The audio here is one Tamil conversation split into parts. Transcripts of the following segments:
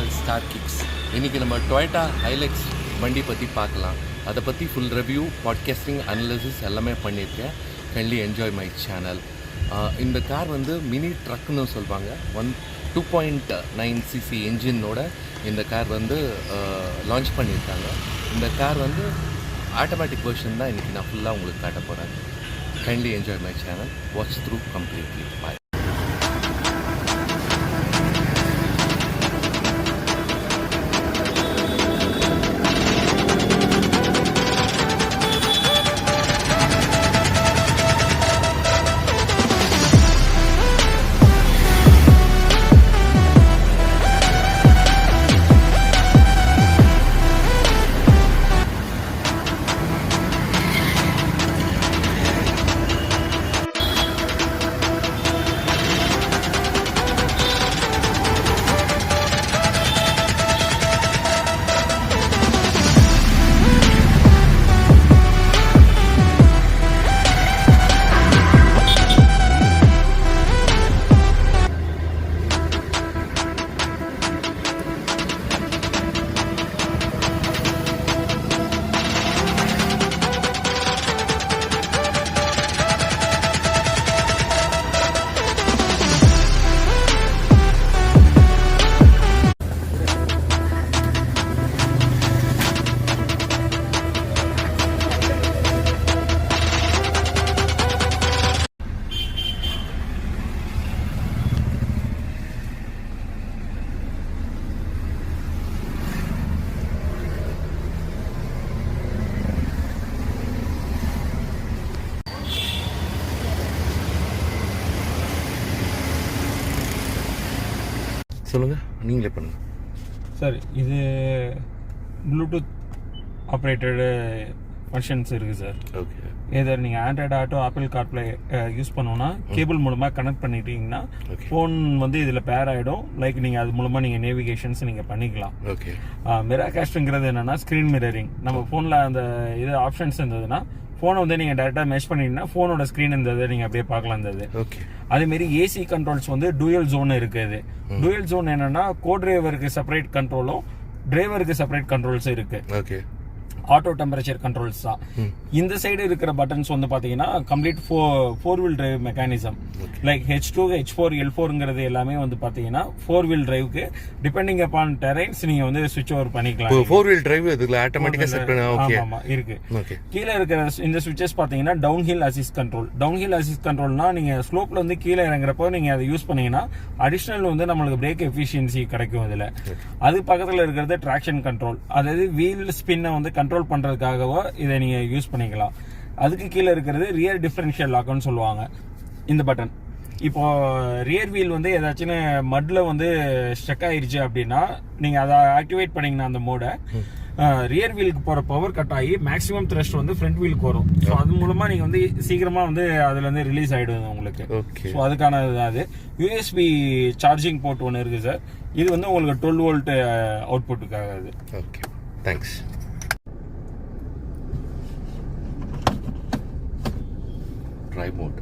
Channel star kicks. இன்றைக்கி நம்ம டொயோட்டா ஹைலக்ஸ் வண்டி பற்றி பார்க்கலாம். அதை பற்றி ஃபுல் ரிவ்யூ, பாட்காஸ்டிங், அனலிசிஸ் எல்லாமே பண்ணியிருக்கேன். Kindly enjoy my channel. இந்த கார் வந்து மினி ட்ரக்குன்னு சொல்லுவாங்க. 2.9 cc என்ஜினோட இந்த கார் வந்து லான்ச் பண்ணியிருக்காங்க. இந்த கார் வந்து ஆட்டோமேட்டிக் வெர்ஷன் தான் இன்றைக்கி நான் ஃபுல்லாக உங்களுக்கு காட்ட போகிறேன். Kindly enjoy my channel. Watch through completely. Bye. சொல்லுங்கள், நீங்களே பண்ணுங்கள் சார். இது ப்ளூடூத் ஆப்ரேட்டடு ஃபங்க்ஷன்ஸ் இருக்குது சார். ஓகே. ஏதர் நீங்கள் Android Auto, Apple CarPlay use பண்ணோன்னா கேபிள் மூலமாக கனெக்ட் பண்ணிட்டீங்கன்னா ஃபோன் வந்து இதில் பேர் ஆகிடும். லைக் நீங்கள் அது மூலமாக நீங்கள் நேவிகேஷன்ஸ் நீங்கள் பண்ணிக்கலாம். ஓகே. மிராகாஸ்ட்ங்கிறது என்னென்னா ஸ்க்ரீன் மிரரிங். நம்ம ஃபோனில் அந்த இது ஆப்ஷன்ஸ் இருந்ததுன்னா ஃபோனை வந்து நீங்கள் டேரெக்டாக மெஷ் பண்ணிட்டீங்கன்னா ஃபோனோட ஸ்க்ரீன் இருந்தது நீங்கள் அப்படியே பார்க்கலாம். இருந்தது. ஓகே. அதேமாரி ஏசி கண்ட்ரோல்ஸ் வந்து டூயல் ஜோன் இருக்குது. டூயல் ஜோன் என்னன்னா கோ டிரைவருக்கு செப்பரேட் கண்ட்ரோலும் டிரைவருக்கு செப்பரேட் கண்ட்ரோல்ஸ் இருக்கு. ஓகே. ஆட்டோ டெம்பரேச்சர் கண்ட்ரோல்ஸ் தான். இந்த சைடு இருக்கிற பட்டன்ஸ் வந்து பாத்தீங்கன்னா complete four wheel drive mechanism. Like H2, H4, L4ங்கிறது எல்லாமே வந்து பாத்தீங்கன்னா 4 வீல் டிரைவ்க்கு டிபெண்டிங் அப்பான் டெரைன்ஸ் நீங்க வந்து ஸ்விட்ச் ஓவர் பண்ணிக்கலாம். 4 வீல் டிரைவ் இதுல ஆட்டோமேட்டிக்கா செட் பண்ணா. ஓகே. ஆமா இருக்கு. ஓகே. கீழ இருக்கிற இந்த ஸ்விட்சஸ் பாத்தீங்கன்னா downhill assist control. Downhill assist கண்ட்ரோல்னா நீங்க ஸ்லோப்ல வந்து கீழே இறங்குறப்போ நீங்க அதை யூஸ் பண்ணீங்கன்னா அடிஷனல் வந்து நம்மளுக்கு பிரேக் எஃபிஷியன்சி கிடைக்கும் இதுல. அது பக்கத்துல இருக்கிறது டிராக்ஷன் கண்ட்ரோல். அதாவது வீல் ஸ்பின்னை வந்து கண்ட்ரோல் பண்றதுக்காகவோ இதை நீங்க யூஸ் பண்ணிக்கலாம். அதுக்கு கீழே இருக்கிறது ரியர் டிஃபரன்ஷியல் லாக்னு சொல்லுவாங்க. இந்த பட்டன் இப்போ ரியர் வீல் வந்து ஏதாச்சும் மட்ல வந்து ஸ்டக் ஆயிருச்சு அப்படின்னா நீங்க அதை ஆக்டிவேட் பண்ணீங்கன்னா அந்த மோட ரியர் வீலுக்கு போற பவர் கட் ஆகி மேக்ஸிமம் த்ரஸ்ட் வந்து ஃப்ரண்ட் வீலுக்கு வரும். ஸோ அது மூலமா நீங்க வந்து சீக்கிரமா வந்து அதுல இருந்து ரிலீஸ் ஆயிடுது உங்களுக்கு. ஸோ அதுக்கான அது யூஎஸ்பி சார்ஜிங் போர்ட் ஒன்று இருக்கு சார். இது வந்து உங்களுக்கு 12 வோல்ட் அவுட்புட்டுக்காக அது. Okay, thanks. Drive mode.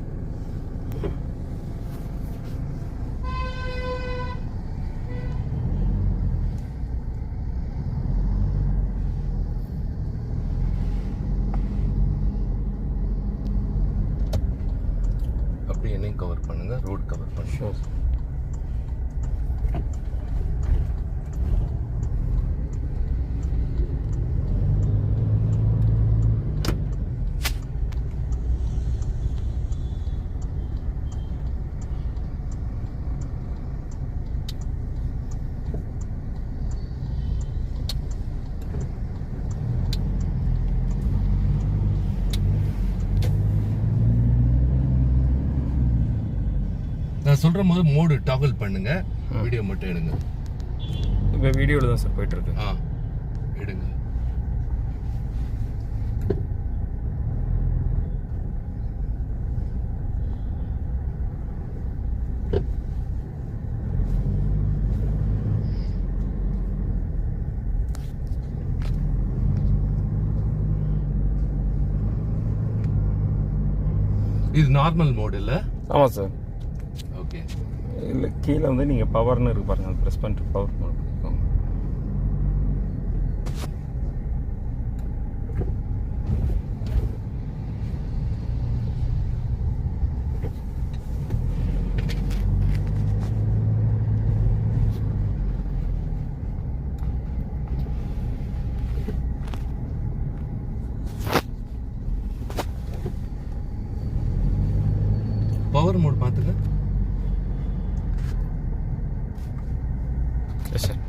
அப்படி என்னையும் கவர் பண்ணுங்க, ரோட் கவர் பண்ணுங்க. நான் சொல்ற போது மோடு டாகல் பண்ணுங்க. வீடியோ மட்டும் எடுங்க. இப்போ வீடியோல தான் சார் போயிட்டு இருக்கு. எடுங்க. இது நார்மல் மோட் இல்ல? ஆமா சார். ஓகே. இல்ல கீழ வந்து நீங்க பவர்னு இருக்கு பாருங்க, பிரஸ் பண்ணிட்டு பவர் மோட். பவர் மோட் பார்த்துக்க. Yes sir.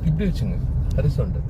இப்படி வச்சுங்க ஹரிசாண்டல்.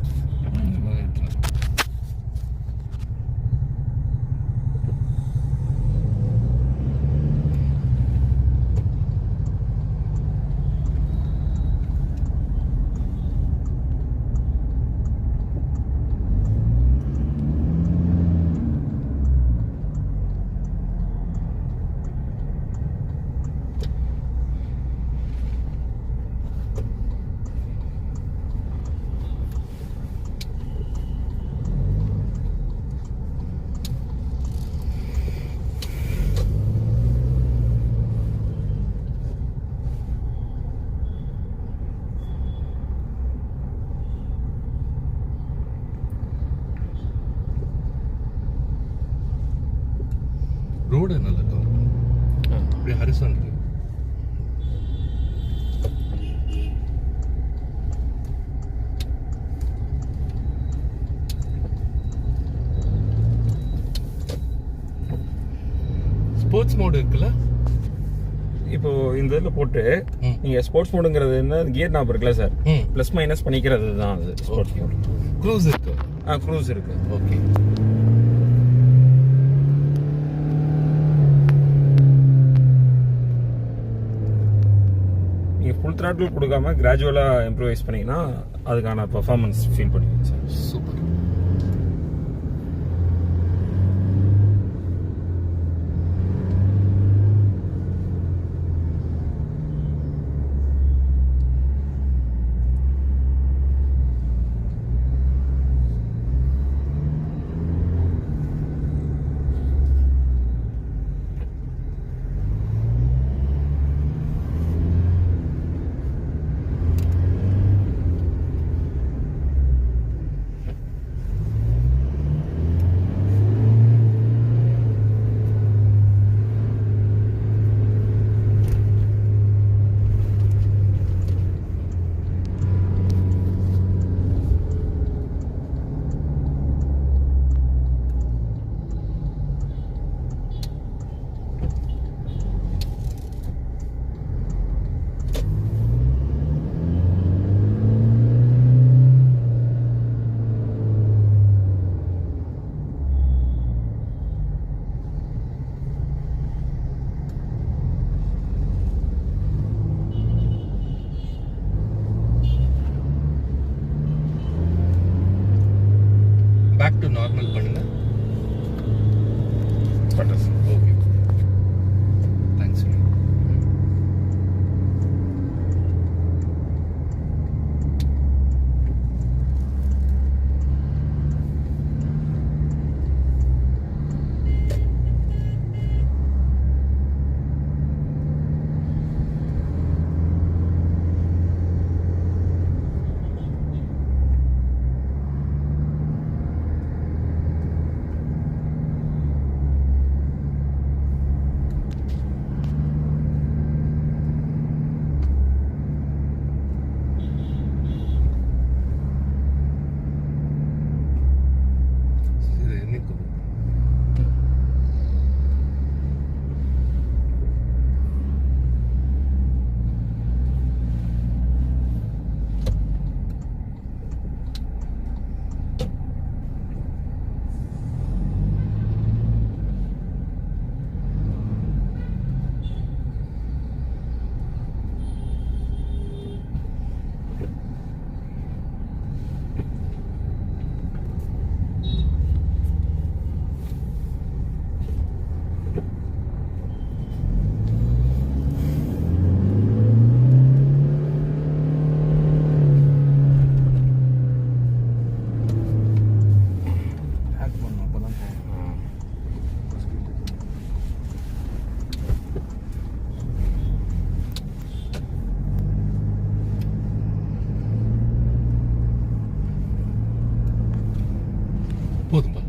ரோடு நல்லா இருக்கும். அப்படியே ஹரிசாண்டல். ஸ்போர்ட்ஸ் மோடு இருக்குல்ல. இப்போ இந்த இதில் போட்டு நீங்கள் ஸ்போர்ட்ஸ் மோடுங்கிறது என்ன, கியர் நாப் இருக்குல்ல சார், ப்ளஸ் மைனஸ் பண்ணிக்கிறது தான் அது ஸ்போர்ட்ஸ் மோடு. க்ரூஸ் இருக்கு. க்ரூஸ் இருக்கு. ஓகே. நீங்கள் ஃபுல் த்ராட்டில் கொடுக்காம கிராஜுவலாக இம்ப்ரூவைஸ் பண்ணிங்கன்னா அதுக்கான பர்ஃபார்மன்ஸ் ஃபீல் பண்ணுவீங்க சார். சூப்பர். போதும்பா